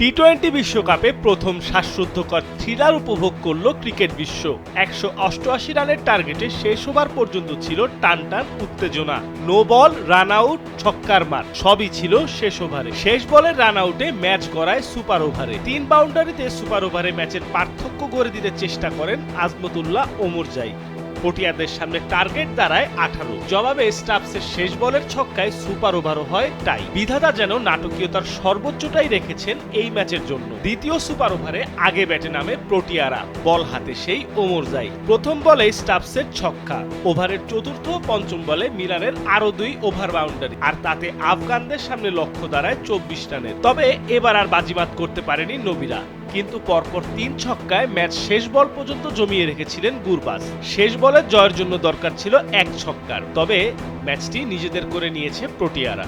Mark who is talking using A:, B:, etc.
A: টি-20 বিশ্বকাপে প্রথম শ্বাসরুদ্ধকর থ্রিলার উপভোগ করল ক্রিকেট বিশ্ব। ১৮৮ রানের টার্গেটে শেষ ওভার পর্যন্ত ছিল টানটান উত্তেজনা। নো বল, রান আউট, ছক্কার মার সবই ছিল শেষ ওভারে। শেষ বলের রান আউটে ম্যাচ গড়ায় সুপার ওভারে। ৩ বাউন্ডারিতে সুপার ওভারে ম্যাচের পার্থক্য গড়ে দিতে চেষ্টা করেন আজমতুল্লাহ ওমরজাই। পটিয়াদের সামনে টার্গেট দাঁড়ায় ১৮। জবাবে স্টাফসের শেষ বলের ছক্কায় সুপার ওভারও হয় টাই। বিধাতা যেন নাটকীয়তার সর্বোচ্চটাই রেখেছেন এই ম্যাচের জন্য। দ্বিতীয় সুপার ওভারে আগে ব্যাটে নামে প্রোটিয়ারা, বল হাতে সেই ওমরজাই। প্রথম বলে স্টাফসের ছক্কা। ওভারের চতুর্থ ও পঞ্চম বলে মিলানের আরো ২ ওভার বাউন্ডারি, আর তাতে আফগানদের সামনে লক্ষ্য দাঁড়ায় ২৪ রানের। তবে এবার আর বাজিমাত করতে পারেনি নবীরা, কিন্তু পরপর ৩ ছক্কায় ম্যাচ শেষ বল পর্যন্ত জমিয়ে রেখেছিলেন গুরবাজ। শেষ বলে জয়ের জন্য দরকার ছিল ১ ছক্কার, তবে ম্যাচটি নিজেদের করে নিয়েছে প্রোটিয়ারা।